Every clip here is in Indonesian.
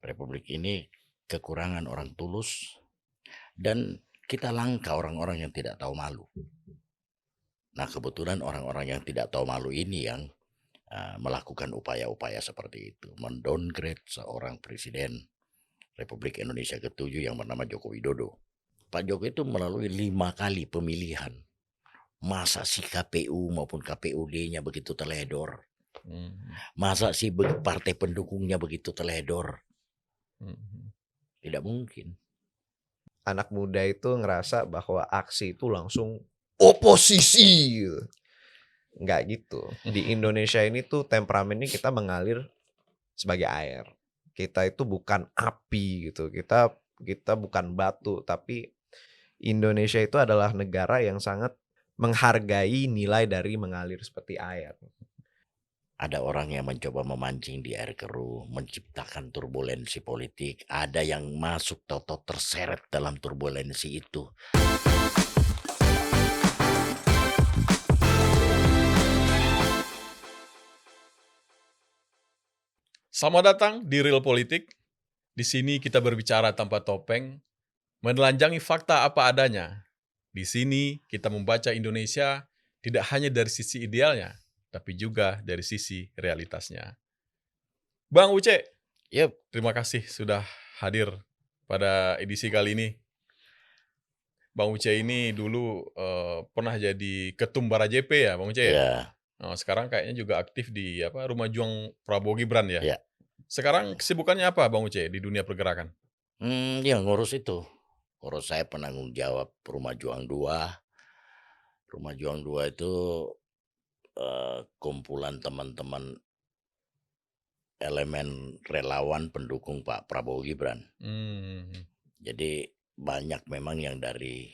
Republik ini kekurangan orang tulus dan kita langka orang-orang yang tidak tahu malu. Nah, kebetulan orang-orang yang tidak tahu malu ini yang melakukan upaya-upaya seperti itu, mendowngrade seorang presiden Republik Indonesia ke-7 yang bernama Joko Widodo. Pak Jokowi itu melalui 5 kali pemilihan. Masa si KPU maupun KPUD-nya begitu teledor? Masa si partai pendukungnya begitu teledor? Tidak mungkin. Anak muda itu ngerasa bahwa aksi itu langsung oposisi gitu. Nggak gitu. Di Indonesia ini tuh temperamennya kita mengalir sebagai air. Kita itu bukan api gitu. Kita bukan batu, tapi Indonesia itu adalah negara yang sangat menghargai nilai dari mengalir seperti air. Ada orang yang mencoba memancing di air keruh, menciptakan turbulensi politik. Ada yang masuk tahu-tahu terseret dalam turbulensi itu. Selamat datang di Real Politik. Di sini kita berbicara tanpa topeng, menelanjangi fakta apa adanya. Di sini kita membaca Indonesia tidak hanya dari sisi idealnya, tapi juga dari sisi realitasnya. Bang Uce, Yep. terima kasih sudah hadir pada edisi kali ini. Bang Uce ini dulu pernah jadi ketum Bara JP ya, Bang Uce ya? Ya, Sekarang kayaknya juga aktif di Rumah Juang Prabowo Gibran ya. ya. Sekarang kesibukannya apa Bang Uce di dunia pergerakan? Ya ngurus itu. Ngurus saya penanggung jawab Rumah Juang 2. Rumah Juang 2 itu kumpulan teman-teman elemen relawan pendukung Pak Prabowo Gibran. Jadi banyak memang yang dari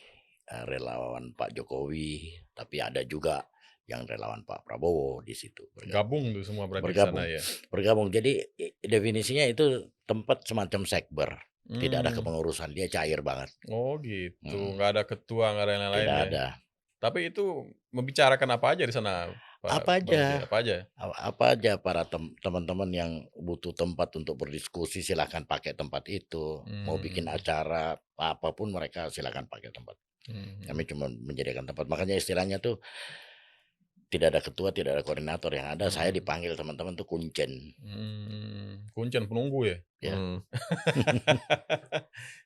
relawan Pak Jokowi, tapi ada juga yang relawan Pak Prabowo di situ. Gabung tuh semua berarti di sana ya. Bergabung. Jadi definisinya itu tempat semacam sekber. Tidak ada kepengurusan, dia cair banget. Oh gitu, nggak ada ketua, nggak ada yang lain Tidak ya. ada. Tapi itu membicarakan apa aja di sana, Pak Apa Bang Uce? aja. Apa aja? Apa aja para teman-teman yang butuh tempat untuk berdiskusi silahkan pakai tempat itu. Mau bikin acara apapun mereka silahkan pakai tempat. Kami cuma menyediakan tempat. Makanya istilahnya tuh tidak ada ketua, tidak ada koordinator. Yang ada saya dipanggil teman-teman tuh kuncen. Kuncen penunggu ya? Ya.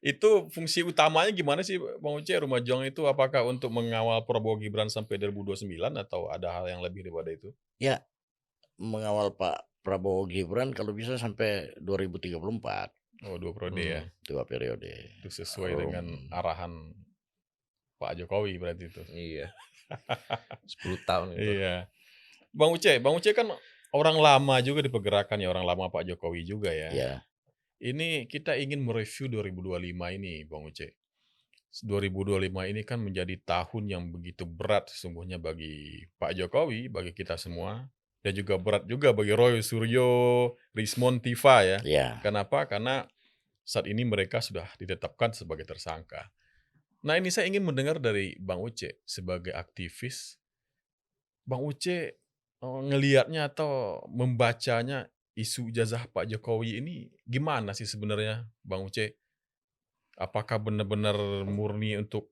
Itu fungsi utamanya gimana sih Bang Uce? Rumah Juang itu apakah untuk mengawal Prabowo Gibran sampai 2029 atau ada hal yang lebih daripada itu? Ya, mengawal Pak Prabowo Gibran kalau bisa sampai 2034. Oh, 2 periode ya. 2 periode. Itu sesuai dengan arahan Pak Jokowi berarti itu. Iya. 10 tahun itu. Iya. Bang Uce kan orang lama juga di pergerakan ya, orang lama Pak Jokowi juga ya. Ya. Ini kita ingin mereview 2025 ini, Bang Uce. 2025 ini kan menjadi tahun yang begitu berat sesungguhnya bagi Pak Jokowi, bagi kita semua. Dan juga berat juga bagi Roy Suryo, Rismon Tiva ya. Ya. Kenapa? Karena saat ini mereka sudah ditetapkan sebagai tersangka. Nah ini saya ingin mendengar dari Bang Uce sebagai aktivis. Bang Uce ngelihatnya atau membacanya isu ijazah Pak Jokowi ini gimana sih sebenarnya Bang Uce? Apakah benar-benar murni untuk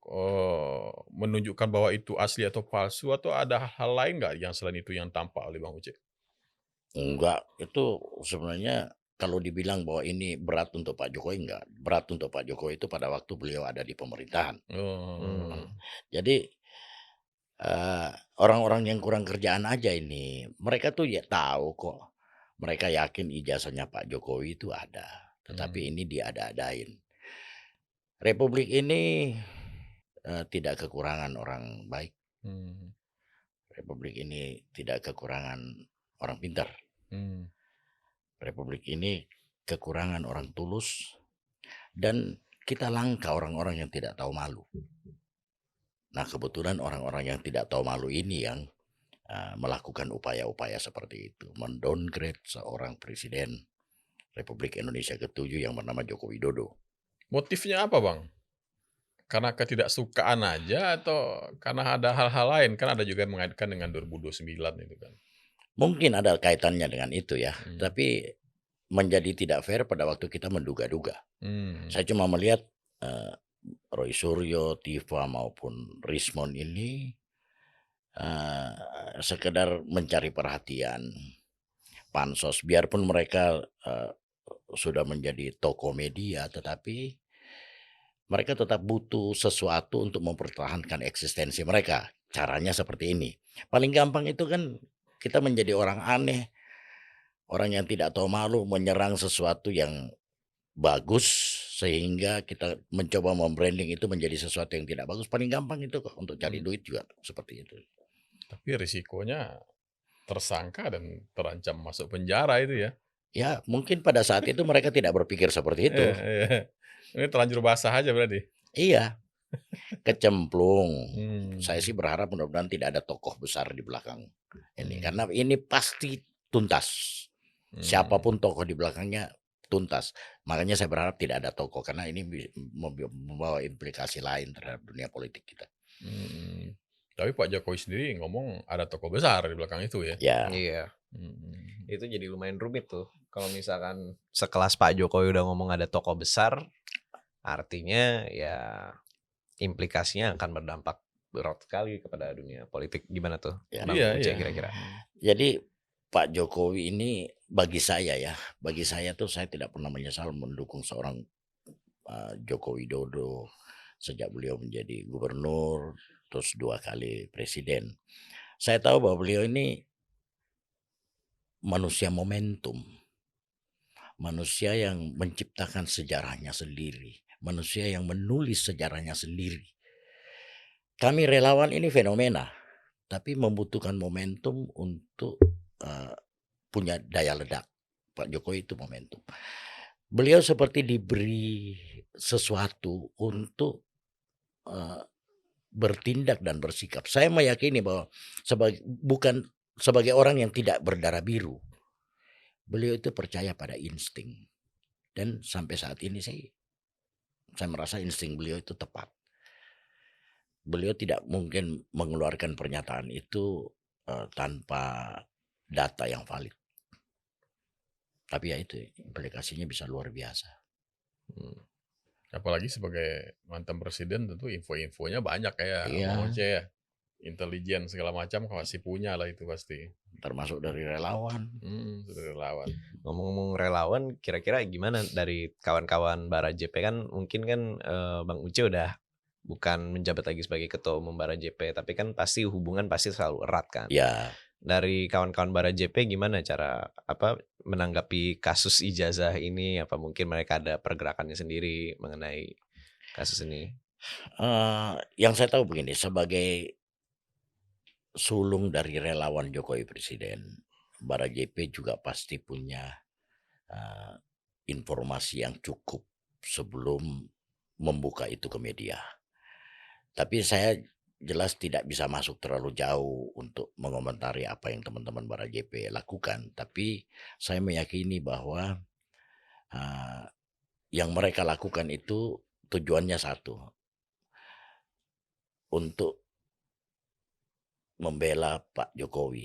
menunjukkan bahwa itu asli atau palsu atau ada hal lain nggak yang selain itu yang tampak oleh Bang Uce? Enggak, itu sebenarnya kalau dibilang bahwa ini berat untuk Pak Jokowi, enggak. Berat untuk Pak Jokowi itu pada waktu beliau ada di pemerintahan. Jadi orang-orang yang kurang kerjaan aja ini, mereka tuh ya tahu kok. Mereka yakin ijazahnya Pak Jokowi itu ada, tetapi ini diada-adain. Republik ini tidak kekurangan orang baik. Republik ini tidak kekurangan orang pintar. Republik ini kekurangan orang tulus dan kita langka orang-orang yang tidak tahu malu. Nah, kebetulan orang-orang yang tidak tahu malu ini yang melakukan upaya-upaya seperti itu, mendowngrade seorang presiden Republik Indonesia ke-7 yang bernama Joko Widodo. Motifnya apa, Bang? Karena ketidaksukaan aja atau karena ada hal-hal lain? Kan ada juga yang mengaitkan dengan 2029 itu kan. Mungkin ada kaitannya dengan itu ya, tapi menjadi tidak fair pada waktu kita menduga-duga. Saya cuma melihat Roy Suryo, Tiva maupun Rismon ini sekedar mencari perhatian pansos, biarpun mereka sudah menjadi tokoh media, tetapi mereka tetap butuh sesuatu untuk mempertahankan eksistensi mereka. Caranya seperti ini. Paling gampang itu kan kita menjadi orang aneh, orang yang tidak tahu malu, menyerang sesuatu yang bagus sehingga kita mencoba membranding itu menjadi sesuatu yang tidak bagus. Paling gampang itu kok untuk cari duit juga seperti itu. Tapi risikonya tersangka dan terancam masuk penjara itu ya. Ya, mungkin pada saat itu mereka tidak berpikir seperti itu. Ini terlanjur basah aja berarti. Iya, kecemplung. Hmm. Saya sih berharap mudah-mudahan tidak ada tokoh besar di belakang ini, karena ini pasti tuntas. Siapapun tokoh di belakangnya tuntas. Makanya saya berharap tidak ada tokoh, karena ini membawa implikasi lain terhadap dunia politik kita. Tapi Pak Jokowi sendiri ngomong ada tokoh besar di belakang itu ya. Ya, Iya. Itu jadi lumayan rumit tuh. Kalau misalkan sekelas Pak Jokowi udah ngomong ada tokoh besar, artinya ya implikasinya akan berdampak berat sekali kepada dunia politik. Gimana tuh, Ya. Bang Iya, Uce iya. kira-kira? jadi Pak Jokowi ini bagi saya tuh saya tidak pernah menyesal mendukung seorang Joko Widodo sejak beliau menjadi gubernur, terus 2 kali presiden. Saya tahu bahwa beliau ini manusia momentum, manusia yang menciptakan sejarahnya sendiri, manusia yang menulis sejarahnya sendiri. Kami relawan ini fenomena, tapi membutuhkan momentum untuk punya daya ledak. Pak Jokowi itu momentum. Beliau seperti diberi sesuatu untuk bertindak dan bersikap. Saya meyakini bahwa bukan sebagai orang yang tidak berdarah biru, beliau itu percaya pada insting. Dan sampai saat ini saya merasa insting beliau itu tepat. Beliau tidak mungkin mengeluarkan pernyataan itu tanpa data yang valid. Tapi ya itu implikasinya bisa luar biasa. Apalagi sebagai mantan presiden tentu info-infonya banyak kayak Iya. Bang Oce ya. Intelijen segala macam pasti punya lah itu pasti. Termasuk dari relawan. Sudah relawan. Ngomong-ngomong relawan, kira-kira gimana dari kawan-kawan Bara JP kan mungkin kan Bang Uce udah bukan menjabat lagi sebagai ketua umum Bara JP, tapi kan pasti hubungan pasti selalu erat kan. Ya, Dari kawan-kawan Bara JP gimana cara menanggapi kasus ijazah ini? Apa mungkin mereka ada pergerakannya sendiri mengenai kasus ini? yang saya tahu begini, sebagai sulung dari relawan Jokowi Presiden, Bara JP juga pasti punya informasi yang cukup sebelum membuka itu ke media. Tapi saya jelas tidak bisa masuk terlalu jauh untuk mengomentari apa yang teman-teman Bara JP lakukan. Tapi saya meyakini bahwa yang mereka lakukan itu tujuannya satu, untuk membela Pak Jokowi.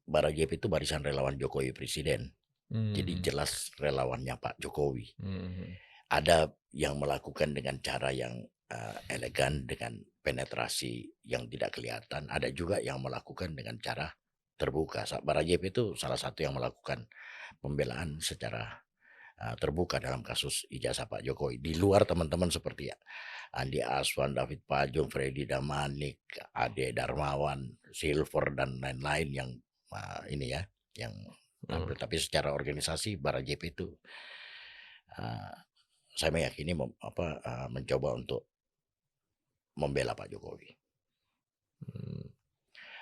Bara JP itu barisan relawan Jokowi Presiden. Jadi jelas relawannya Pak Jokowi. Ada yang melakukan dengan cara yang elegan, dengan penetrasi yang tidak kelihatan. Ada juga yang melakukan dengan cara terbuka. Bara JP itu salah satu yang melakukan pembelaan secara terbuka dalam kasus ijazah Pak Jokowi. Di luar teman-teman seperti Andi Aswan, David Pajung, Freddy Damanik, Ade Darmawan, Silver dan lain-lain yang ini ya, yang tampil. Tapi secara organisasi Bara JP itu saya meyakini mencoba untuk membela Pak Jokowi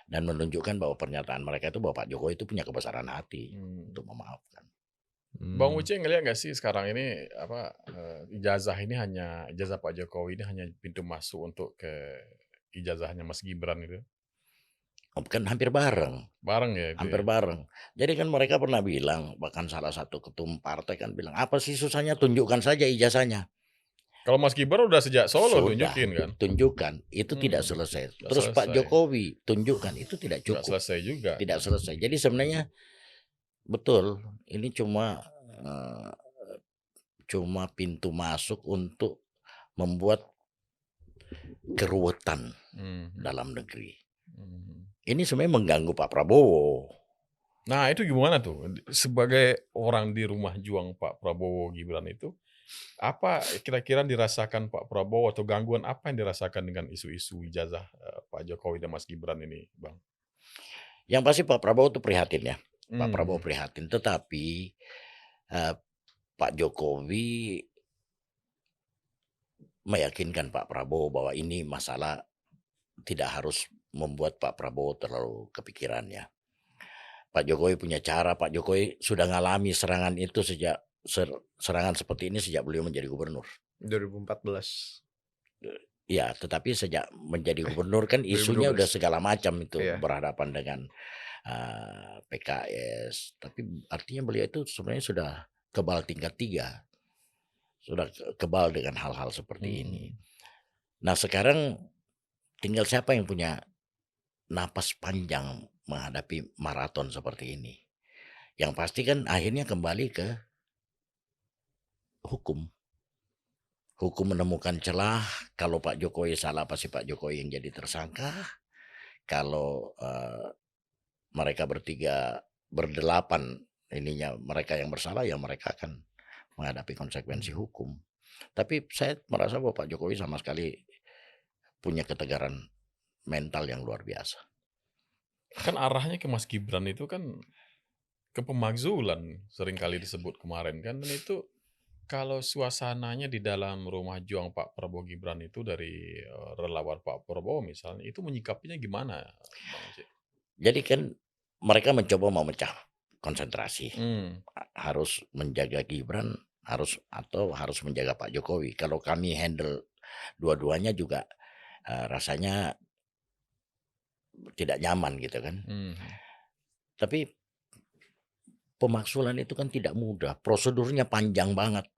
dan menunjukkan bahwa pernyataan mereka itu bahwa Pak Jokowi itu punya kebesaran hati untuk memaafkan. Bang Uce ngelihat nggak sih sekarang ini ijazah Pak Jokowi ini hanya pintu masuk untuk ke ijazahnya Mas Gibran itu? Kan hampir bareng. Bareng ya itu. Hampir bareng. Jadi kan mereka pernah bilang, bahkan salah satu ketum partai kan bilang, apa sih susahnya, tunjukkan saja ijazahnya. Kalau Mas Gibran udah sejak Solo Sudah, tunjukin kan? tunjukkan, itu tidak selesai. Terus Pak Jokowi tunjukkan, itu tidak cukup. Nggak selesai juga. Tidak selesai. Jadi sebenarnya betul, ini cuma eee, cuma pintu masuk untuk membuat keruwetan Mhm. dalam negeri. Mhm. Ini sebenarnya mengganggu Pak Prabowo. Nah, itu gimana tuh? Sebagai orang di rumah juang Pak Prabowo Gibran itu, apa kira-kira dirasakan Pak Prabowo atau gangguan apa yang dirasakan dengan isu-isu ijazah, Pak Jokowi dan Mas Gibran ini, Bang? Yang pasti Pak Prabowo itu prihatin ya, Pak Prabowo Mmm. prihatin. Tetapi, eee, Pak Jokowi meyakinkan Pak Prabowo bahwa ini masalah tidak harus membuat Pak Prabowo terlalu kepikiran ya. Pak Jokowi punya cara, Pak Jokowi sudah ngalami serangan itu sejak serangan seperti ini sejak beliau menjadi gubernur. 2014. Ya, tetapi sejak menjadi gubernur kan isunya udah 2012. segala macam itu Iya. berhadapan dengan, PKS. Tapi artinya beliau itu sebenarnya sudah kebal tingkat 3, sudah kebal dengan hal-hal seperti ini. Mhm. Nah sekarang tinggal siapa yang punya napas panjang menghadapi maraton seperti ini. Yang pasti kan akhirnya kembali ke hukum. Hukum menemukan celah, kalau Pak Jokowi salah pasti Pak Jokowi yang jadi tersangka, kalau, mereka bertiga berdelapan ininya mereka yang bersalah, ya mereka akan menghadapi konsekuensi hukum. Tapi saya merasa bahwa Pak Jokowi sama sekali punya ketegaran mental yang luar biasa. Kan arahnya ke Mas Gibran itu kan ke pemakzulan seringkali disebut kemarin kan, dan itu kalau suasananya di dalam rumah juang Pak Prabowo Gibran itu dari, relawan Pak Prabowo misalnya, itu menyikapinya gimana, Bang Uci? Jadi kan mereka mencoba memecah konsentrasi. Mmm. Harus menjaga Gibran, harus menjaga Pak Jokowi. Kalau kami handle dua-duanya juga, rasanya tidak nyaman gitu kan. Mhm. Tapi pemakzulan itu kan tidak mudah, prosedurnya panjang banget.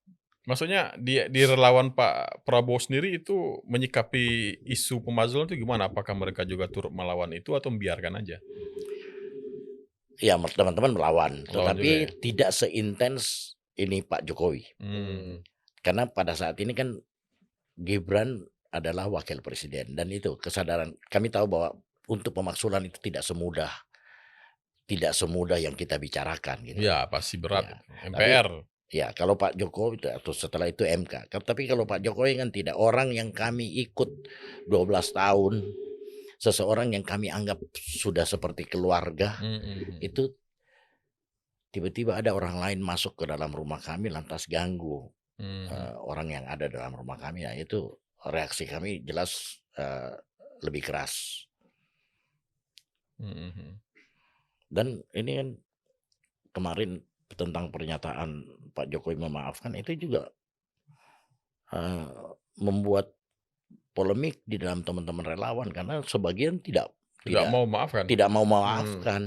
Maksudnya di relawan Pak Prabowo sendiri itu menyikapi isu pemakzulan itu gimana? Apakah mereka juga turut melawan itu atau membiarkan aja? Ya teman-teman melawan, Melawan juga ya? tetapi tidak seintens ini Pak Jokowi. Mmm. Karena pada saat ini kan Gibran adalah wakil presiden dan itu kesadaran kami tahu bahwa untuk pemakzulan itu tidak semudah yang kita bicarakan gitu. Iya, pasti berat Ya, itu, tapi MPR. ya kalau Pak Jokowi atau setelah itu MK. Tapi kalau Pak Jokowi kan tidak, orang yang kami ikut 12 tahun, seseorang yang kami anggap sudah seperti keluarga, Mhm. itu tiba-tiba ada orang lain masuk ke dalam rumah kami lantas ganggu, Mhm. orang yang ada dalam rumah kami. Nah itu reaksi kami jelas, lebih keras. Mhm. Dan ini kan kemarin tentang pernyataan Pak Jokowi memaafkan itu juga, eee, membuat polemik di dalam teman-teman relawan karena sebagian tidak Tidak tidak mau memaafkan? tidak mau Mmm. memaafkan.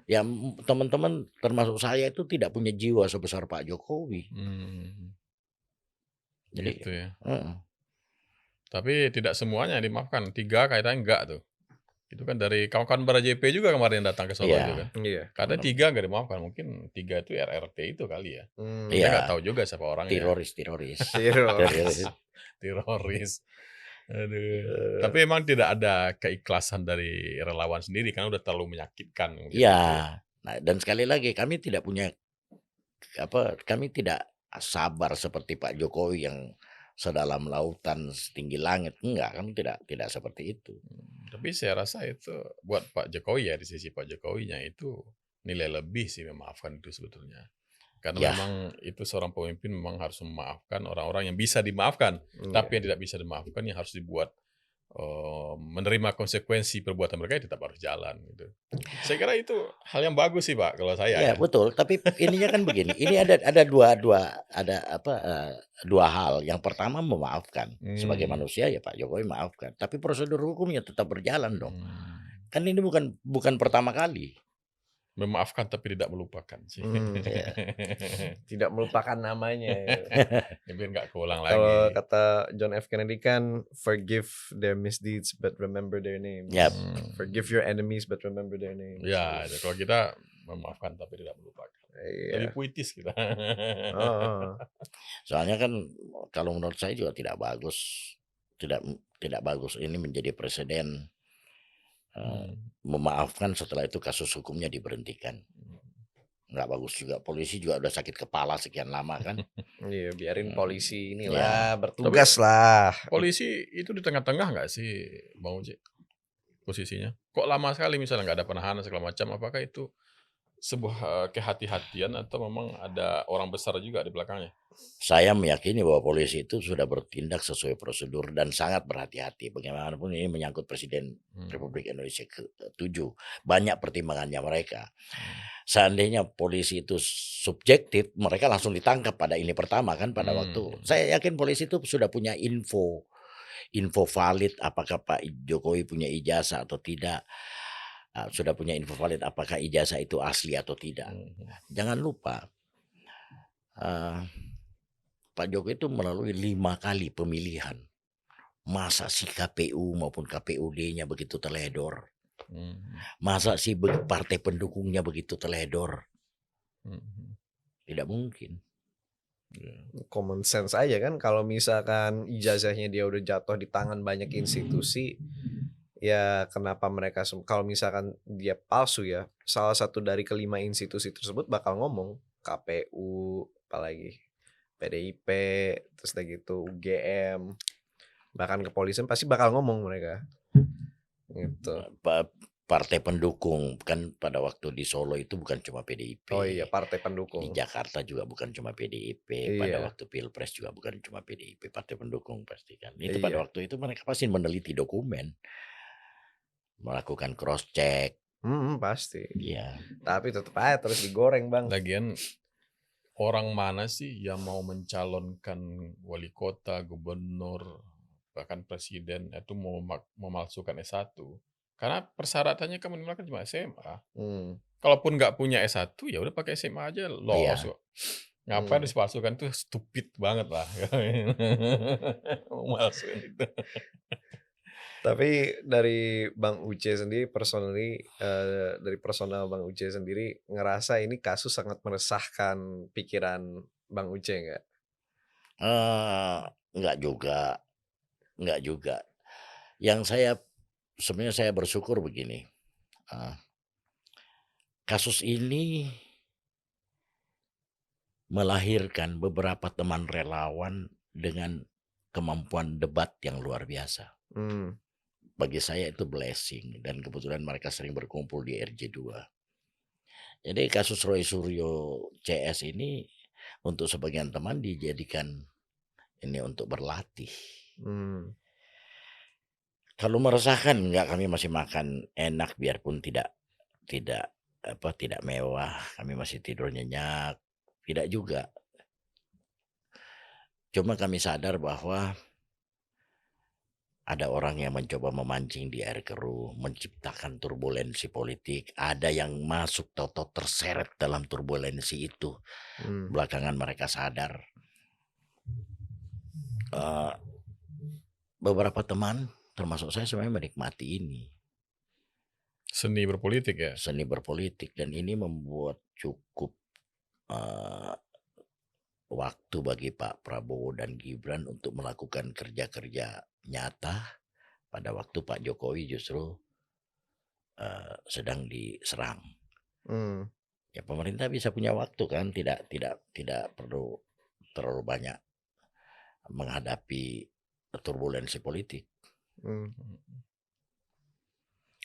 Ya teman-teman termasuk saya itu tidak punya jiwa sebesar Pak Jokowi. Mmm. Jadi Gitu ya. heeh, Tapi tidak semuanya dimaafkan, 3 katanya enggak tuh. Itu kan dari kawan-kawan Bara JP juga kemarin yang datang ke Solo itu kan. iya, Iya. Katanya benar, 3 nggak dimaafkan, mungkin 3 itu RRT itu kali ya. Saya nggak iya, tahu juga siapa orangnya. teroris. Teroris. Teroris, Teroris. Aduh. Eee, Tapi emang tidak ada keikhlasan dari relawan sendiri karena udah terlalu menyakitkan mungkin iya. gitu ya. Nah dan sekali lagi kami tidak punya kami tidak sabar seperti Pak Jokowi yang sedalam lautan, setinggi langit, enggak, kami tidak seperti itu. Tapi saya rasa itu buat Pak Jokowi ya, di sisi Pak Jokowinya itu nilai lebih sih memaafkan itu sebetulnya. Karena Ya, memang itu seorang pemimpin memang harus memaafkan orang-orang yang bisa dimaafkan, iya. tapi yang tidak bisa dimaafkan yang harus dibuat, menerima konsekuensi perbuatan mereka ya tetap harus jalan gitu. Saya kira itu hal yang bagus sih Pak, kalau saya iya ya. betul, tapi ininya kan begini, ini ada dua hal. Yang pertama memaafkan, sebagai Mmm. manusia ya Pak Jokowi maafkan, tapi prosedur hukumnya tetap berjalan dong. Mmm. Kan ini bukan pertama kali. Memaafkan tapi tidak melupakan sih. Iya. Tidak melupakan namanya ya. Ya biar nggak keulang Kalau lagi. kata John F. Kennedy kan, "Forgive their misdeeds but remember their names." Yap. Mmm. Forgive your enemies but remember their names. Ya, Iya. kalau kita memaafkan tapi tidak melupakan. Lebih Iya. puitis kita. Heeh. Soalnya kan kalau menurut saya juga tidak bagus, tidak tidak bagus ini menjadi presiden, eee, Hmm. memaafkan setelah itu kasus hukumnya diberhentikan. Nggak bagus juga, polisi juga udah sakit kepala sekian lama kan. Iya, biarin polisi Ya. inilah Tapi bertugas lah. polisi itu di tengah-tengah nggak sih, Bang Uci, posisinya? Kok lama sekali misalnya nggak ada penahanan segala macam, apakah itu sebuah kehati-hatian atau memang ada orang besar juga di belakangnya? Saya meyakini bahwa polisi itu sudah bertindak sesuai prosedur dan sangat berhati-hati. Bagaimanapun ini menyangkut Presiden Hmm. Republik Indonesia ke-7. Banyak pertimbangannya mereka. Hmm. Seandainya polisi itu subjektif, mereka langsung ditangkap pada ini pertama kan pada waktu. Hmm. Saya yakin polisi itu sudah punya info valid apakah Pak Jokowi punya ijazah atau tidak. Sudah punya info valid apakah ijazah itu asli atau tidak. Hmm. Jangan lupa Pak Jokowi itu melalui 5 kali pemilihan. Masa sih KPU maupun KPUD-nya begitu teledor? Hmm. Masa sih partai pendukungnya begitu teledor? Hmm. Tidak mungkin. Common sense aja kan, kalau misalkan ijazahnya dia udah jatuh di tangan banyak institusi, ya kenapa mereka kalau misalkan dia palsu ya, salah satu dari kelima institusi tersebut bakal ngomong, KPU, apalagi PDIP, terus udah gitu UGM, bahkan kepolisian pasti bakal ngomong mereka. Gitu. Partai pendukung kan pada waktu di Solo itu bukan cuma PDIP. Oh iya, partai Di pendukung. Jakarta juga bukan cuma PDIP. Pada Iya. waktu Pilpres juga bukan cuma PDIP, partai pendukung pasti kan. Itu pada Iya. waktu itu mereka pasti meneliti dokumen, melakukan cross check. Pasti. Iya. Tapi tetap aja terus digoreng, Bang. Lagian orang mana sih yang mau mencalonkan wali kota, gubernur, bahkan presiden itu mau memalsukan S1? Karena persyaratannya kan minimal kan cuma SMA. Kalaupun nggak punya S1 ya udah pakai SMA aja lolos Iya. kok. Ngapain dipalsukan, itu stupid banget lah. Memalsukan itu. Tapi dari Bang Uce sendiri personally, dari personal Bang Uce sendiri ngerasa ini kasus sangat meresahkan pikiran Bang Uce nggak? Enggak juga, enggak juga. Sebenarnya saya bersyukur begini, kasus ini melahirkan beberapa teman relawan dengan kemampuan debat yang luar biasa. Bagi saya itu blessing dan kebetulan mereka sering berkumpul di RJ2. Jadi kasus Roy Suryo CS ini untuk sebagian teman dijadikan ini untuk berlatih. Kalau meresahkan enggak, kami masih makan enak biarpun tidak mewah, kami masih tidur nyenyak, tidak juga. Cuma kami sadar bahwa ada orang yang mencoba memancing di air keruh, menciptakan turbulensi politik, ada yang masuk tahu-tahu terseret dalam turbulensi itu. Belakangan mereka sadar. Beberapa teman termasuk saya sebenarnya menikmati ini. Seni berpolitik ya? Seni berpolitik, dan ini membuat cukup waktu bagi Pak Prabowo dan Gibran untuk melakukan kerja-kerja nyata pada waktu Pak Jokowi justru sedang diserang. Ya pemerintah bisa punya waktu kan, tidak perlu terlalu banyak menghadapi turbulensi politik.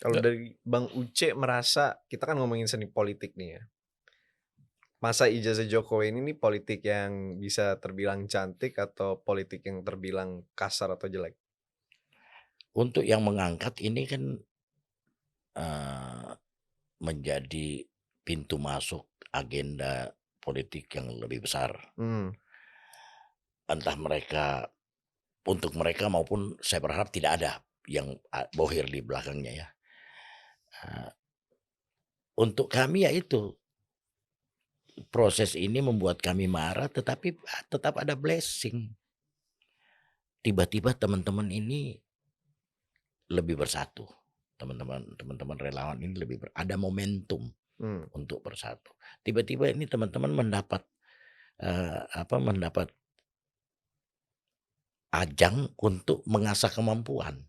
Kalau dari Bang Uce merasa, kita kan ngomongin seni politik nih ya. Masa ijazah Jokowi ini nih politik yang bisa terbilang cantik atau politik yang terbilang kasar atau jelek? Untuk yang mengangkat ini kan menjadi pintu masuk agenda politik yang lebih besar. Entah untuk mereka maupun saya berharap tidak ada yang bohir di belakangnya ya. Untuk kami ya itu, proses ini membuat kami marah, tetapi tetap ada blessing. Tiba-tiba teman-teman ini lebih bersatu. Teman-teman relawan ini ada momentum. untuk bersatu. Tiba-tiba ini teman-teman mendapat mendapat ajang untuk mengasah kemampuan.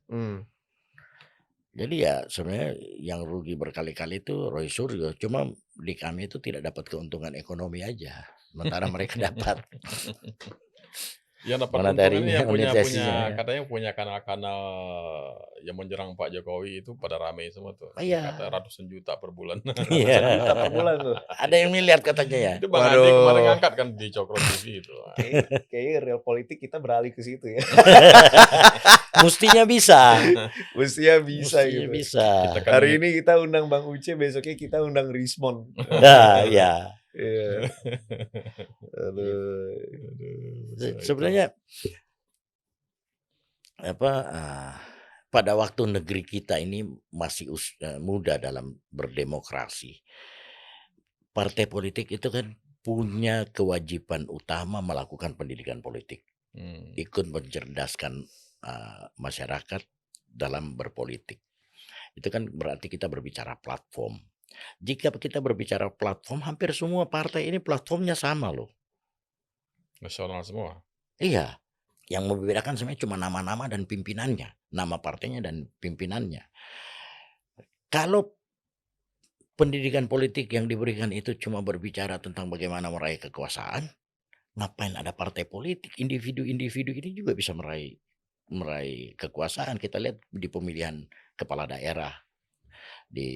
Jadi ya sebenarnya yang rugi berkali-kali itu Roy Suryo, cuma di kami itu tidak dapat keuntungan ekonomi aja, sementara mereka dapat Yang dapat keuntungannya yang punya monetisasinya. katanya punya kanal-kanal yang menyerang Pak Jokowi itu pada rame semua tuh. Iya. Kata ratusan juta per bulan. Ratusan juta per bulan tuh. Ada yang miliar katanya ya. Itu Bang Ade kemarin ngangkat kan di Cokro TV itu. Kayaknya real politik kita beralih ke situ ya. Mestinya bisa. Mestinya bisa Mestinya gitu. bisa. Hari ini kita undang Bang Uce, besoknya kita undang Rismon. Nah, ya. Iya. Aduh. Sebenarnya pada waktu negeri kita ini masih muda dalam berdemokrasi, partai politik itu kan punya kewajiban utama melakukan pendidikan politik, ikut mencerdaskan masyarakat dalam berpolitik. Itu kan berarti kita berbicara platform. Jika kita berbicara platform, hampir semua partai ini platformnya sama loh. Nasional semua. Iya, yang membedakan sebenarnya cuma nama-nama dan pimpinannya, nama partainya dan pimpinannya. Kalau pendidikan politik yang diberikan itu cuma berbicara tentang bagaimana meraih kekuasaan, ngapain ada partai politik? Individu-individu ini juga bisa meraih kekuasaan. Kita lihat di pemilihan kepala daerah di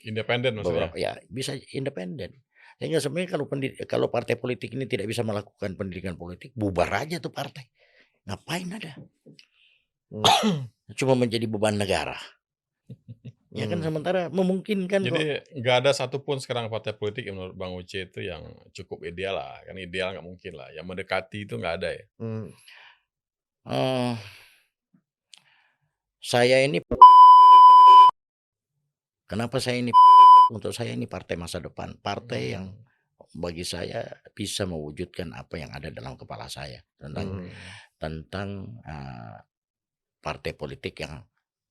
Independen maksudnya. beberapa ya bisa independen. Sehingga sebenarnya kalau partai politik ini tidak bisa melakukan pendidikan politik, bubar aja tuh partai. Ngapain ada? Cuma menjadi beban negara. Ya kan sementara memungkinkan kok. Jadi nggak ada satupun sekarang partai politik yang menurut Bang Uce itu yang cukup ideal lah. Kan ideal nggak mungkin lah. Yang mendekati itu nggak ada ya. Saya ini kenapa saya ini untuk saya ini partai masa depan, partai yang bagi saya bisa mewujudkan apa yang ada dalam kepala saya tentang partai politik yang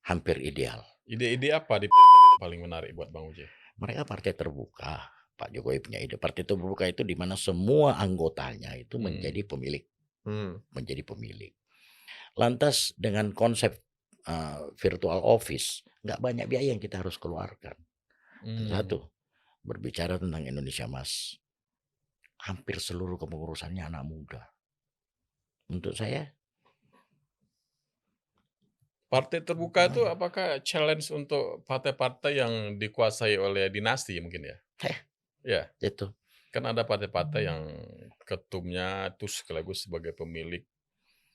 hampir ideal. Ide-ide apa di paling menarik buat Bang Uce? Mereka partai terbuka. Pak Jokowi punya ide partai terbuka itu di mana semua anggotanya itu menjadi pemilik, menjadi pemilik. Lantas dengan konsep virtual office, nggak banyak biaya yang kita harus keluarkan. Satu, berbicara tentang Indonesia Mas, hampir seluruh kepengurusannya anak muda. Untuk saya, partai terbuka itu apakah challenge untuk partai-partai yang dikuasai oleh dinasti mungkin ya? Ya, itu kan ada partai-partai yang ketumnya itu sekaligus sebagai pemilik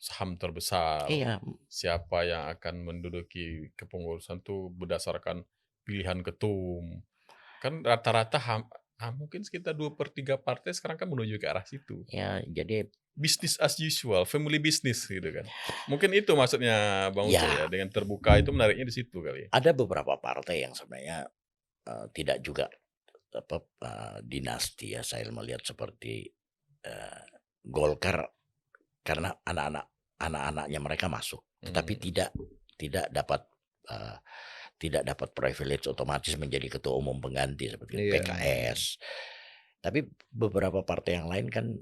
saham terbesar. iya, Siapa yang akan menduduki kepengurusan itu berdasarkan pilihan ketum. Kan rata-rata mungkin sekitar 2/3 partai sekarang kan menuju ke arah situ. ya jadi Business as usual, family business gitu kan. Mungkin itu maksudnya Bang Uce Ya. ya, dengan terbuka itu menariknya di situ kali ya. ada beberapa partai yang sebenarnya tidak juga dinasti ya. Saya melihat seperti Golkar karena anak-anaknya mereka masuk, tetapi tidak dapat privilege otomatis menjadi ketua umum pengganti seperti PKS. Tapi beberapa partai yang lain kan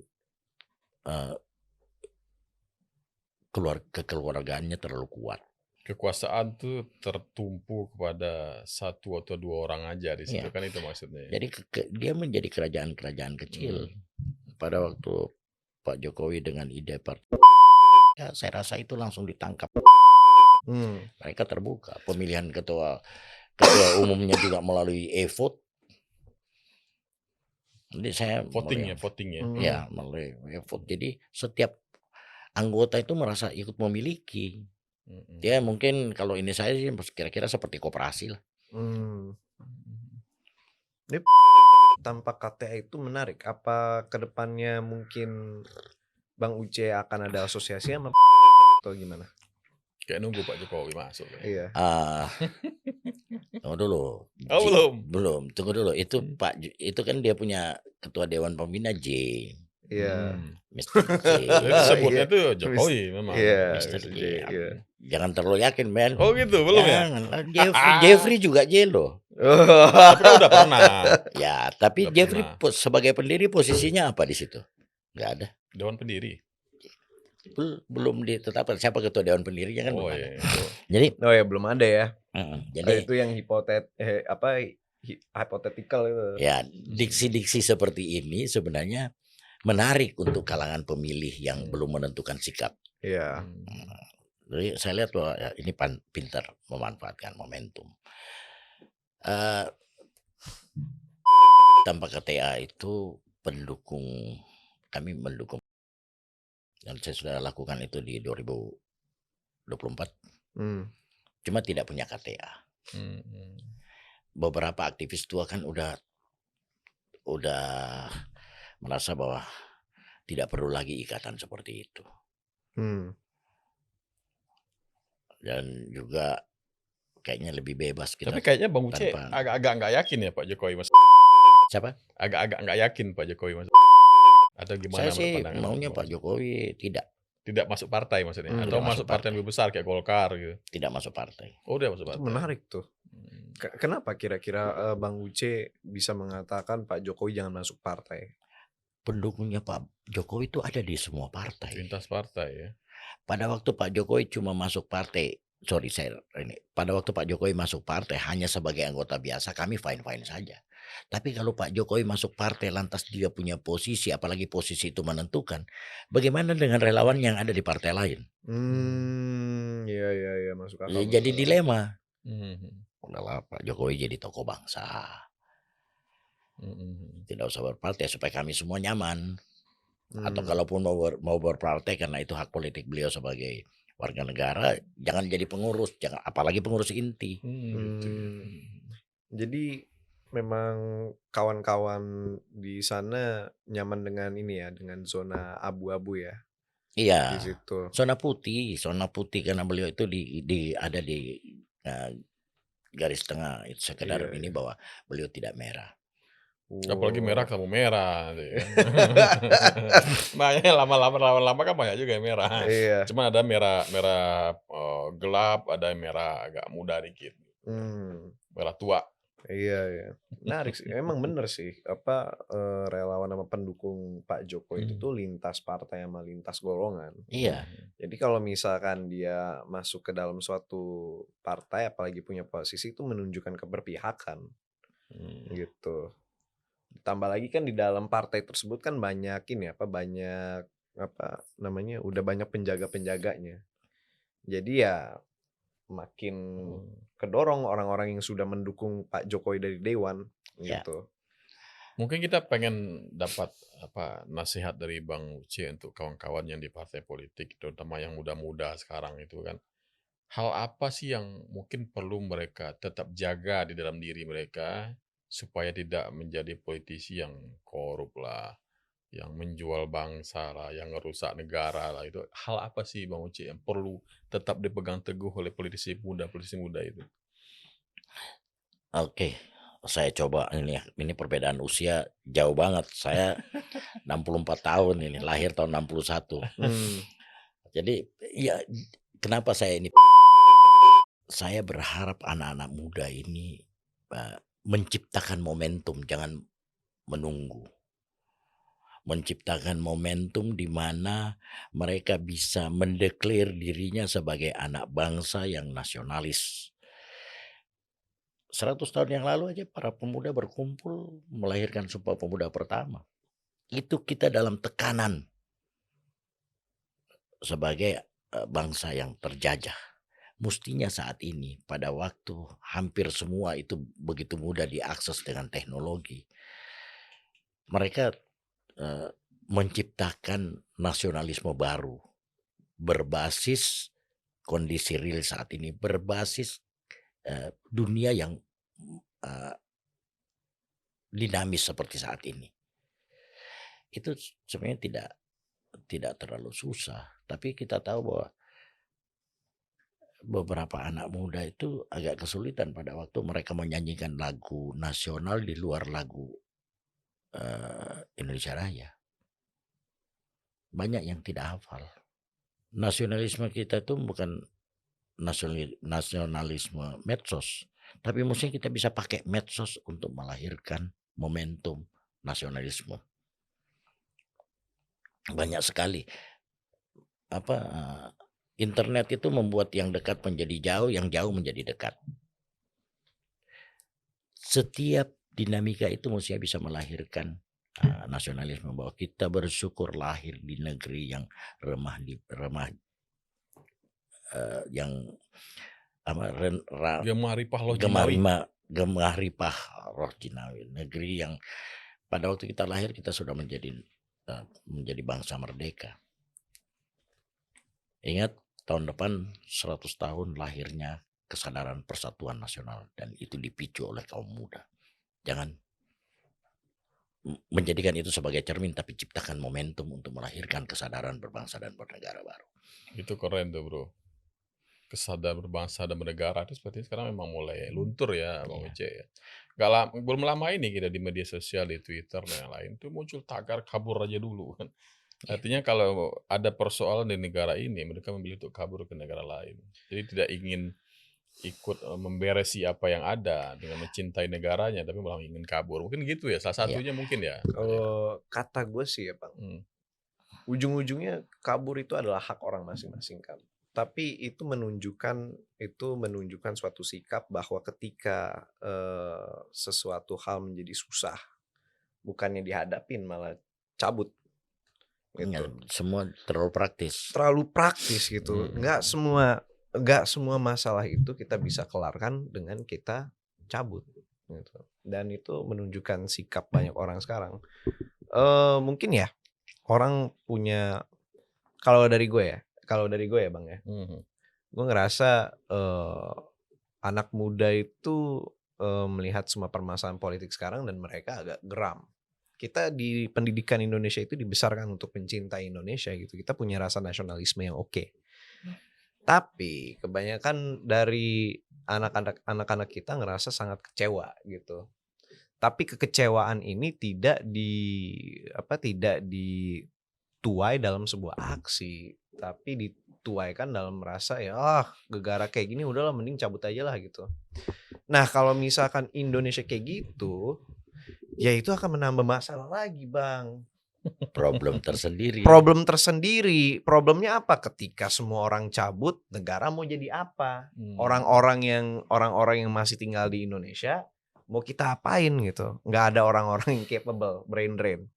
kekeluargaannya terlalu kuat. Kekuasaan tuh tertumpu kepada satu atau dua orang aja di situ kan itu maksudnya. Jadi dia menjadi kerajaan-kerajaan kecil. Pada waktu Pak Jokowi dengan ide partai, ya saya rasa itu langsung ditangkap. Mereka terbuka. Pemilihan ketua umumnya juga melalui e-vote. Jadi saya voting ya. Ya, melalui e-vote. Jadi setiap anggota itu merasa ikut memiliki. Ya mungkin kalau ini saya sih kira-kira seperti koperasi lah. Ini tanpa KTA itu menarik. Apa kedepannya mungkin Bang Uce akan ada asosiasi sama atau gimana? Kayak nunggu Pak Jokowi masuk. Iya. Tunggu dulu. Belum. Tunggu dulu. Itu itu kan dia punya ketua Dewan Pembina J. Iya. Mr. J. Jadi sebutnya tuh Jokowi memang. Iya. Mr. J. Jangan terlalu yakin, men. Oh gitu, belum ya? Jangan, Jeffrey juga jelo. Tapi kan udah pernah. Ya, tapi Udah Jeffrey pernah. sebagai pendiri posisinya apa di situ? Nggak ada. Dewan pendiri. Belum ditetapkan siapa ketua dewan pendirinya kan Oh belum ada. iya, itu. Jadi, Oh ya belum ada ya. jadi Itu yang hypothetical itu. ya diksi-diksi seperti ini sebenarnya menarik untuk kalangan pemilih yang belum menentukan sikap. Iya. Jadi saya lihat bahwa ya, ini pintar memanfaatkan momentum. Tanpa KTA itu kami mendukung, dan saya sudah lakukan itu di 2024. Cuma tidak punya KTA. Beberapa aktivis tua kan udah merasa bahwa tidak perlu lagi ikatan seperti itu. Dan juga kayaknya lebih bebas kita. Tapi kayaknya Bang Uce tanpa- agak-agak nggak yakin ya Pak Jokowi mas. Siapa? Agak-agak nggak yakin Pak Jokowi mas. Atau gimana Saya sih pandangan maunya Bang Pak Uce? Jokowi tidak Masuk partai maksudnya, Tidak atau masuk masuk partai yang lebih besar kayak Golkar gitu. masuk partai. Oh udah masuk Itu partai. menarik tuh. Kenapa kira-kira Bang Uce bisa mengatakan Pak Jokowi jangan masuk partai? Pendukungnya Pak Jokowi itu ada di semua partai. Lintas partai ya. Pada waktu Pak Jokowi cuma masuk partai, pada waktu Pak Jokowi masuk partai hanya sebagai anggota biasa, kami fine-fine saja. Tapi kalau Pak Jokowi masuk partai lantas dia punya posisi, apalagi posisi itu menentukan, bagaimana dengan relawan yang ada di partai lain? Iya masuk akal. Jadi dilema. Mhm. Udahlah Pak Jokowi jadi tokoh bangsa, tidak usah berpartai supaya kami semua nyaman. Atau kalaupun mau berpartai karena itu hak politik beliau sebagai warga negara, jangan jadi pengurus, apalagi pengurus inti. Gitu. Jadi memang kawan-kawan di sana nyaman dengan ini ya, dengan zona abu-abu ya di Iya, situ. zona putih karena beliau itu ada di garis tengah, itu sekedar Iya, ini iya. bahwa beliau tidak merah. Apalagi merah Wow. ketemu merah gitu kan. Makanya lama-lama kan banyak juga yang merah. Iya. Cuma ada merah gelap, ada yang merah agak muda dikit. Merah tua. Iya. Menarik sih. Emang bener sih. Relawan sama pendukung Pak Jokowi itu tuh lintas partai sama lintas golongan. Iya. Jadi kalau misalkan dia masuk ke dalam suatu partai, apalagi punya posisi, itu menunjukkan keberpihakan gitu. Tambah lagi kan di dalam partai tersebut kan banyak udah banyak penjaga-penjaganya. Jadi ya makin kedorong orang-orang yang sudah mendukung Pak Jokowi dari dewan Ya. gitu. Mungkin kita pengen dapat nasihat dari Bang Uce untuk kawan-kawan yang di partai politik, terutama yang muda-muda sekarang itu kan. Hal apa sih yang mungkin perlu mereka tetap jaga di dalam diri mereka supaya tidak menjadi politisi yang korup lah, yang menjual bangsa lah, yang ngerusak negara lah, itu hal apa sih Bang Uce yang perlu tetap dipegang teguh oleh politisi muda itu? Oke, saya coba ini perbedaan usia jauh banget. Saya 64 tahun ini, lahir tahun 61. Jadi ya kenapa saya berharap anak-anak muda ini menciptakan momentum, jangan menunggu. Menciptakan momentum di mana mereka bisa mendeklar dirinya sebagai anak bangsa yang nasionalis. 100 tahun yang lalu aja para pemuda berkumpul melahirkan Sumpah Pemuda pertama. Itu kita dalam tekanan sebagai bangsa yang terjajah. Mestinya saat ini pada waktu hampir semua itu begitu mudah diakses dengan teknologi, mereka menciptakan nasionalisme baru berbasis kondisi real saat ini, berbasis dunia yang dinamis seperti saat ini. Itu sebenarnya tidak terlalu susah, tapi kita tahu bahwa beberapa anak muda itu agak kesulitan pada waktu mereka menyanyikan lagu nasional di luar lagu Indonesia Raya. Banyak yang tidak hafal. Nasionalisme kita itu bukan nasionalisme medsos, tapi mestinya kita bisa pakai medsos untuk melahirkan momentum nasionalisme. Banyak sekali internet itu membuat yang dekat menjadi jauh, yang jauh menjadi dekat. Setiap dinamika itu mestinya bisa melahirkan nasionalisme, bahwa kita bersyukur lahir di negeri yang yang Gemah Ripah Loh Jinawi. Gemah Ripah Roh Jinawi, negeri yang pada waktu kita lahir kita sudah menjadi bangsa merdeka. Ingat, tahun depan 100 tahun lahirnya kesadaran persatuan nasional, dan itu dipicu oleh kaum muda. Jangan menjadikan itu sebagai cermin, tapi ciptakan momentum untuk melahirkan kesadaran berbangsa dan bernegara baru. Itu keren tuh bro. Kesadaran berbangsa dan bernegara itu sepertinya sekarang memang mulai luntur ya Bang Uce ya. Belum lama ini kita di media sosial, di Twitter dan yang lain tuh muncul tagar kabur aja dulu kan. Artinya kalau ada persoalan di negara ini, mereka memilih untuk kabur ke negara lain. Jadi tidak ingin ikut memberesi apa yang ada dengan mencintai negaranya, tapi malah ingin kabur. Mungkin gitu ya, salah satunya mungkin ya. Kata gue sih ya Bang, ujung-ujungnya kabur itu adalah hak orang masing-masing kan. Tapi itu menunjukkan suatu sikap bahwa ketika sesuatu hal menjadi susah, bukannya dihadapin malah cabut. Gitu. Semua terlalu praktis gitu. Nggak semua masalah itu kita bisa kelarkan dengan kita cabut gitu. Dan itu menunjukkan sikap banyak orang sekarang. Mungkin ya orang punya, kalau dari gue ya Bang ya, gue ngerasa anak muda itu melihat semua permasalahan politik sekarang dan mereka agak geram. Kita di pendidikan Indonesia itu dibesarkan untuk mencintai Indonesia gitu. Kita punya rasa nasionalisme yang oke. Tapi kebanyakan dari anak-anak kita ngerasa sangat kecewa gitu. Tapi kekecewaan ini tidak dituai dalam sebuah aksi, tapi dituaikan dalam merasa gegara kayak gini udahlah mending cabut aja lah gitu. Nah, kalau misalkan Indonesia kayak gitu, ya itu akan menambah masalah lagi Bang. Problem tersendiri. Problemnya apa? Ketika semua orang cabut, negara mau jadi apa? Orang-orang yang masih tinggal di Indonesia mau kita apain gitu? Nggak ada orang-orang yang capable, brain drain.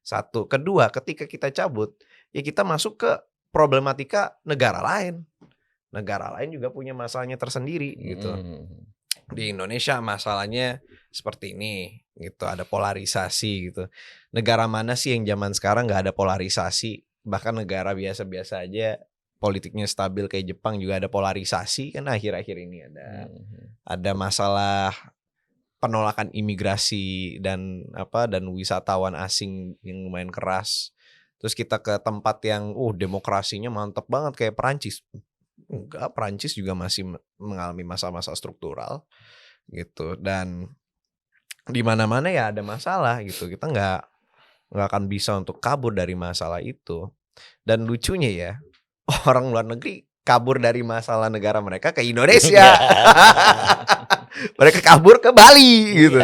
Satu, kedua, ketika kita cabut, ya kita masuk ke problematika negara lain. Negara lain juga punya masalahnya tersendiri gitu. Di Indonesia masalahnya seperti ini gitu, ada polarisasi gitu. Negara mana sih yang zaman sekarang nggak ada polarisasi? Bahkan negara biasa-biasa aja politiknya stabil kayak Jepang juga ada polarisasi kan. Akhir-akhir ini ada masalah penolakan imigrasi dan wisatawan asing yang lumayan keras. Terus kita ke tempat yang demokrasinya mantep banget kayak Perancis. Enggak, Perancis juga masih mengalami masa-masa struktural gitu, dan di mana-mana ya ada masalah gitu. Kita nggak akan bisa untuk kabur dari masalah itu. Dan lucunya ya, orang luar negeri kabur dari masalah negara mereka ke Indonesia. Mereka kabur ke Bali gitu.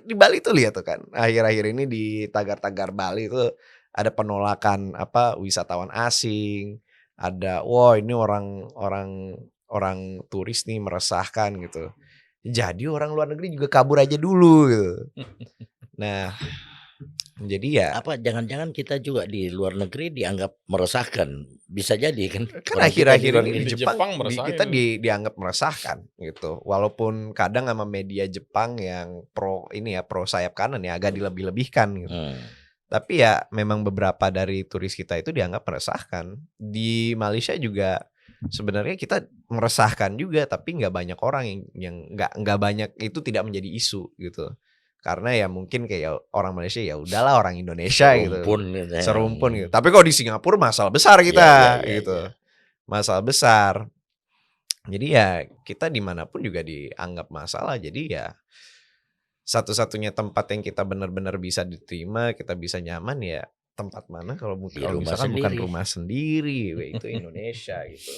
Di Bali tuh lihat tuh kan, akhir-akhir ini di tagar-tagar Bali itu ada penolakan wisatawan asing. Ada ini orang turis nih meresahkan gitu. Jadi orang luar negeri juga kabur aja dulu gitu. Nah, jadi ya jangan-jangan kita juga di luar negeri dianggap meresahkan. Bisa jadi kan. Kan akhir-akhir ini di Jepang kita dianggap meresahkan gitu. Walaupun kadang sama media Jepang yang pro sayap kanan ya agak dilebih-lebihkan gitu. Tapi ya memang beberapa dari turis kita itu dianggap meresahkan. Di Malaysia juga sebenarnya kita meresahkan juga, tapi nggak banyak orang yang nggak banyak itu tidak menjadi isu gitu. Karena ya mungkin kayak orang Malaysia ya udahlah orang Indonesia serumpun gitu. Tapi kalau di Singapura masalah besar kita gitu. Masalah besar. Jadi ya kita dimanapun juga dianggap masalah. Jadi ya satu-satunya tempat yang kita benar-benar bisa diterima, kita bisa nyaman ya tempat mana kalau Di kalau rumah misalkan bukan sendiri. rumah sendiri, itu Indonesia gitu.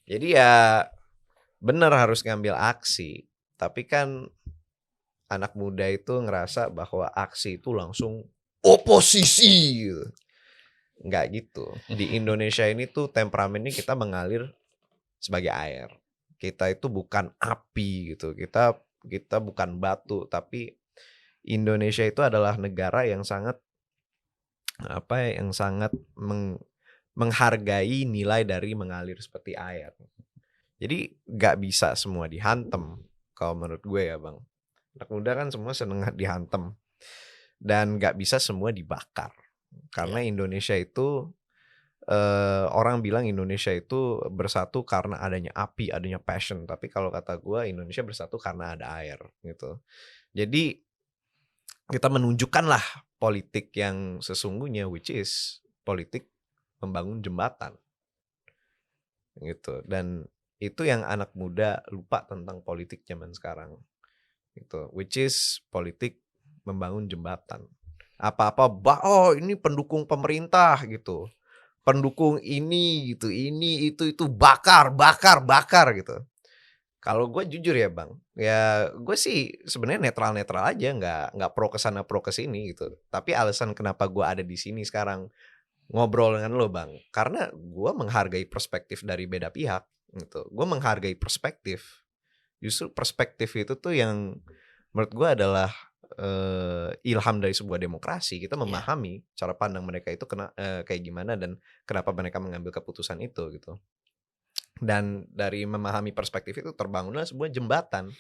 Jadi ya bener harus ngambil aksi, tapi kan anak muda itu ngerasa bahwa aksi itu langsung oposisi gitu. Nggak gitu. Di Indonesia ini tuh temperamennya kita mengalir sebagai air. Kita itu bukan api gitu. Kita bukan batu, tapi Indonesia itu adalah negara yang sangat menghargai nilai dari mengalir seperti air. Jadi nggak bisa semua dihantem kalau menurut gue ya bang. Anak muda kan semua seneng dihantem dan nggak bisa semua dibakar. Karena Ya. Indonesia itu orang bilang Indonesia itu bersatu karena adanya api, adanya passion. Tapi kalau kata gue Indonesia bersatu karena ada air gitu. Jadi kita menunjukkanlah politik yang sesungguhnya, which is politik membangun jembatan gitu. Dan itu yang anak muda lupa tentang politik zaman sekarang gitu, which is politik membangun jembatan. Apa-apa oh ini pendukung pemerintah gitu, pendukung ini gitu, ini itu bakar gitu. Kalau gue jujur ya bang, ya gue sih sebenarnya netral aja, nggak pro kesana pro kesini gitu. Tapi alasan kenapa gue ada di sini sekarang ngobrol dengan lo bang, karena gue menghargai perspektif dari beda pihak gitu. Gue menghargai perspektif. Justru perspektif itu tuh yang menurut gue adalah ilham dari sebuah demokrasi. Kita memahami cara pandang mereka itu kayak gimana dan kenapa mereka mengambil keputusan itu gitu. Dan dari memahami perspektif itu terbangunlah sebuah jembatan.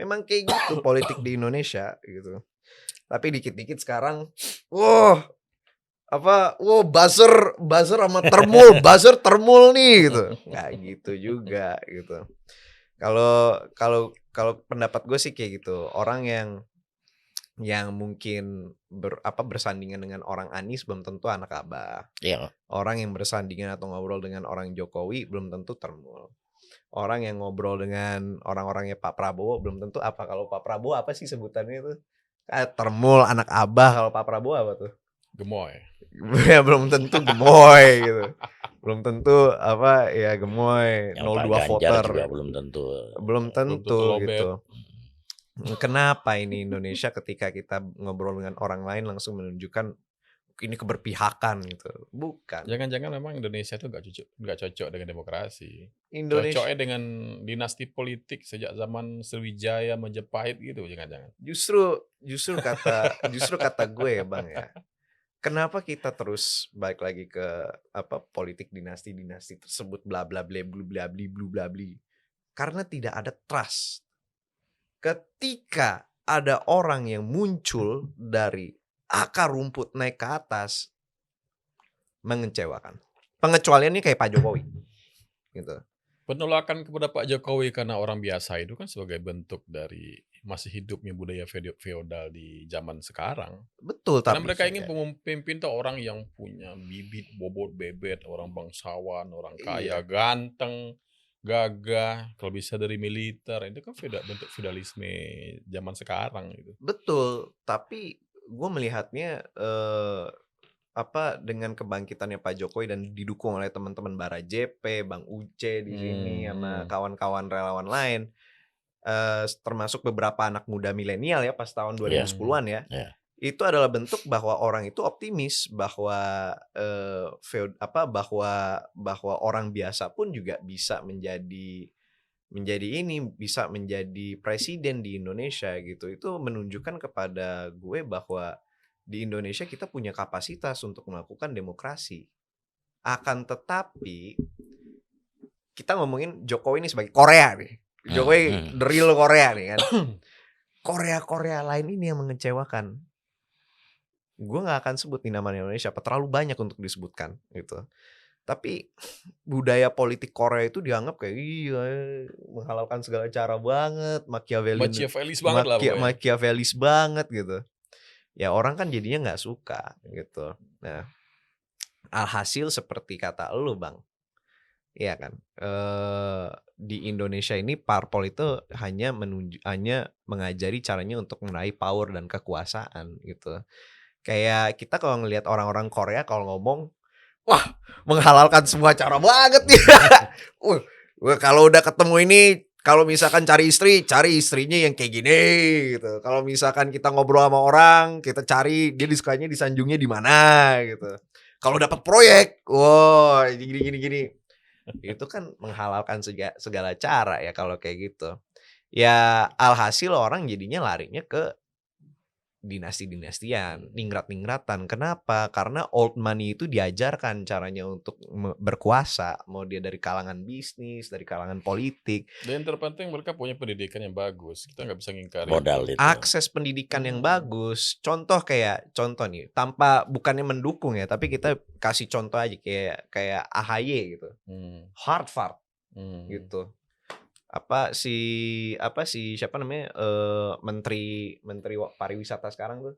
Memang kayak gitu politik di Indonesia gitu. Tapi dikit-dikit sekarang, buzzer sama termul nih gitu. Nggak gitu juga gitu. Kalau pendapat gue sih kayak gitu. Orang yang mungkin bersandingan dengan orang Anies belum tentu anak Abah. Iya. Orang yang bersandingan atau ngobrol dengan orang Jokowi belum tentu termul. Orang yang ngobrol dengan orang-orangnya Pak Prabowo belum tentu apa. Kalau Pak Prabowo apa sih sebutannya itu? Termul, anak Abah. Kalau Pak Prabowo apa tuh? Gemoy. Ya belum tentu gemoy gitu. Belum tentu gemoy. Yang 02 Pak Ganjar voter. juga belum tentu. Belum tentu lobet. gitu. Kenapa ini Indonesia ketika kita ngobrol dengan orang lain langsung menunjukkan ini keberpihakan gitu? Bukan. Jangan-jangan memang Indonesia itu nggak cocok dengan demokrasi. Indonesia Cocoknya dengan dinasti politik sejak zaman Sriwijaya, Majapahit gitu, jangan-jangan. justru kata gue ya bang ya. Kenapa kita terus balik lagi ke politik dinasti tersebut bla bla bla blu bla bli blu bla bli? Karena tidak ada trust. Ketika ada orang yang muncul dari akar rumput naik ke atas, mengecewakan. Pengecualiannya kayak Pak Jokowi gitu. Penolakan kepada Pak Jokowi karena orang biasa itu kan sebagai bentuk dari masih hidupnya budaya feodal di zaman sekarang. Betul, Karena tapi mereka ingin pemimpin tuh orang yang punya bibit bobot bebet, orang bangsawan, orang kaya, ganteng, gagah, kalau bisa dari militer. Itu kan bentuk feudalisme zaman sekarang gitu. Betul, tapi gue melihatnya dengan kebangkitannya Pak Jokowi dan didukung oleh teman-teman Bara JP, Bang Uce di sini sama kawan-kawan relawan lain, termasuk beberapa anak muda milenial ya pas tahun 2010-an ya. Yeah. Itu adalah bentuk bahwa orang itu optimis bahwa bahwa orang biasa pun juga bisa bisa menjadi presiden di Indonesia gitu. Itu menunjukkan kepada gue bahwa di Indonesia kita punya kapasitas untuk melakukan demokrasi. Akan tetapi kita ngomongin Jokowi ini sebagai Korea nih. Jokowi the real Korea nih kan. Korea lain ini yang mengecewakan. Gue gak akan sebut nih nama Indonesia, terlalu banyak untuk disebutkan gitu. Tapi budaya politik Korea itu dianggap kayak menghalalkan segala cara banget, Machiavellis banget gitu. Ya orang kan jadinya gak suka gitu. Nah, alhasil seperti kata lu bang, iya kan, di Indonesia ini parpol itu hanya mengajari caranya untuk meraih power dan kekuasaan gitu. Kayak kita kalau ngelihat orang-orang Korea kalau ngomong, wah menghalalkan semua cara banget nih. Kalau udah ketemu ini, kalau misalkan cari istrinya yang kayak gini gitu. Kalau misalkan kita ngobrol sama orang, kita cari dia disukanya disanjungnya di mana gitu. Kalau dapat proyek, wow gini. Itu kan menghalalkan segala cara ya kalau kayak gitu. Ya alhasil orang jadinya larinya ke dinasti-dinastian, ningrat-ningratan. Kenapa? Karena old money itu diajarkan caranya untuk berkuasa, mau dia dari kalangan bisnis, dari kalangan politik. Dan yang terpenting mereka punya pendidikan yang bagus. Kita nggak bisa ngingkari Modal itu. itu. Akses pendidikan yang bagus. Contoh nih, tanpa bukannya mendukung ya, tapi kita kasih contoh aja kayak AHY gitu. Harvard gitu. Siapa namanya menteri pariwisata sekarang tuh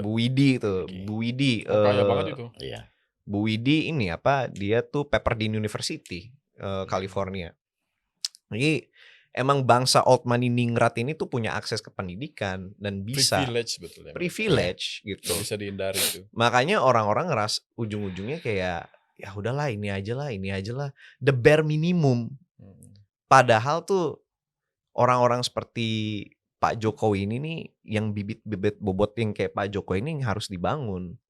Bu Widi itu. Bu Widi kaya banget itu. Iya. Bu Widi ini dia tuh Pepperdine University California. Jadi emang bangsa old money ningrat ini tuh punya akses ke pendidikan dan bisa privilege gitu. Bisa dihindari itu. Makanya orang-orang ngeras ujung-ujungnya kayak ya udahlah ini aja lah the bare minimum. Padahal tuh orang-orang seperti Pak Jokowi ini nih yang bibit-bibit bobot yang kayak Pak Jokowi ini harus dibangun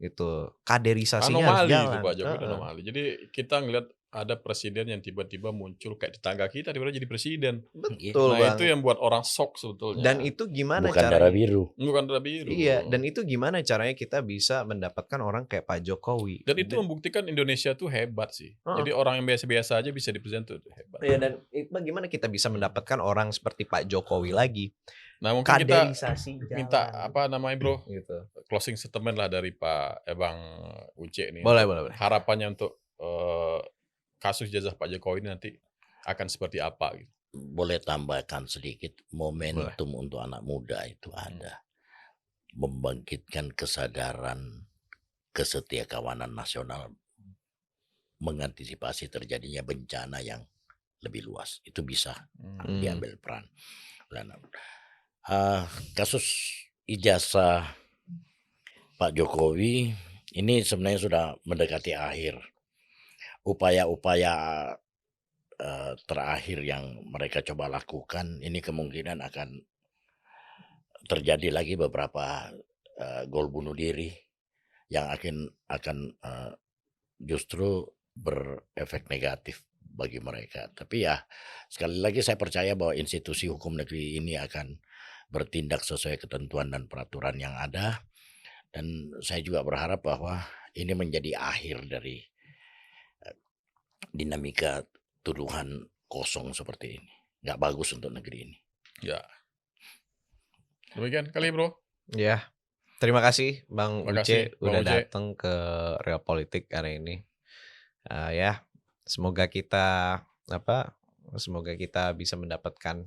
gitu. Kaderisasinya harus jalan. Itu Pak Jokowi anomali. Jadi kita ngeliat ada presiden yang tiba-tiba muncul kayak tetangga kita tiba-tiba jadi presiden. Betul Nah, itu yang buat orang shock sebetulnya. Dan itu gimana Bukan caranya? darah biru. Bukan darah biru. Iya, dan itu gimana caranya kita bisa mendapatkan orang kayak Pak Jokowi. Dan itu membuktikan Indonesia tuh hebat sih. Jadi orang yang biasa-biasa aja bisa dipresent tuh hebat. Iya, dan bagaimana kita bisa mendapatkan orang seperti Pak Jokowi lagi? Nah, mungkin kita minta jalan. bro, gitu. closing statement lah dari Bang Uce nih. Boleh. Harapannya untuk kasus ijazah Pak Jokowi ini nanti akan seperti apa gitu. Boleh tambahkan sedikit, momentum untuk anak muda itu ada. Membangkitkan kesadaran kesetiakawanan nasional, mengantisipasi terjadinya bencana yang lebih luas. Itu bisa diambil peran. Kasus ijazah Pak Jokowi ini sebenarnya sudah mendekati akhir. Upaya-upaya terakhir yang mereka coba lakukan ini kemungkinan akan terjadi lagi beberapa gol bunuh diri yang akan justru berefek negatif bagi mereka. Tapi ya sekali lagi saya percaya bahwa institusi hukum negeri ini akan bertindak sesuai ketentuan dan peraturan yang ada, dan saya juga berharap bahwa ini menjadi akhir dari dinamika tuduhan kosong seperti ini. Nggak bagus untuk negeri ini. Ya. Demikian kali bro. Ya. Terima kasih Bang Uce udah datang ke Real Politik hari ini. Ya, semoga kita bisa mendapatkan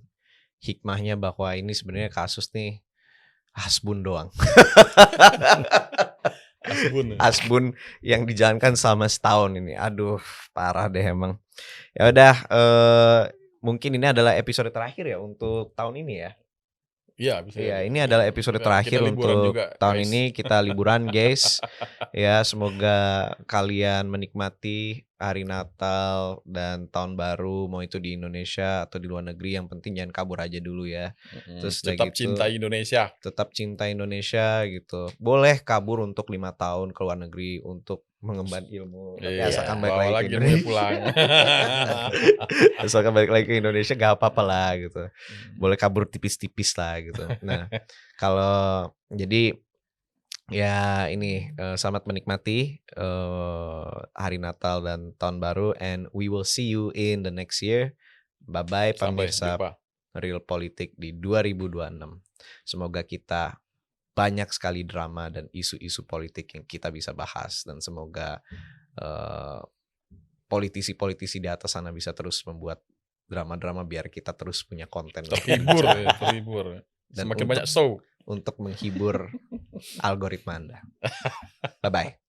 hikmahnya bahwa ini sebenarnya kasus nih hasbun doang. Asbun yang dijalankan selama setahun ini. Aduh, parah deh emang. Ya udah, mungkin ini adalah episode terakhir ya untuk tahun ini ya. Iya, bisa. Iya, ini adalah episode terakhir untuk juga, tahun guys. Ini kita liburan, guys. Ya, semoga kalian menikmati hari Natal dan tahun baru, mau itu di Indonesia atau di luar negeri. Yang penting jangan kabur aja dulu ya. Terus tetap gitu, cinta Indonesia. Tetap cinta Indonesia gitu. Boleh kabur untuk 5 tahun ke luar negeri untuk mengemban ilmu. Iya, asalkan balik lagi ke Indonesia. Pulang. Asalkan balik lagi ke Indonesia gak apa-apa lah gitu. Boleh kabur tipis-tipis lah gitu. Nah, kalau jadi ya ini selamat menikmati hari Natal dan tahun baru, and we will see you in the next year. Bye-bye pemirsa Real Politik di 2026. Semoga kita banyak sekali drama dan isu-isu politik yang kita bisa bahas, dan semoga politisi-politisi di atas sana bisa terus membuat drama-drama biar kita terus punya konten terhibur. Dan semakin banyak show untuk menghibur algoritma Anda. Bye-bye.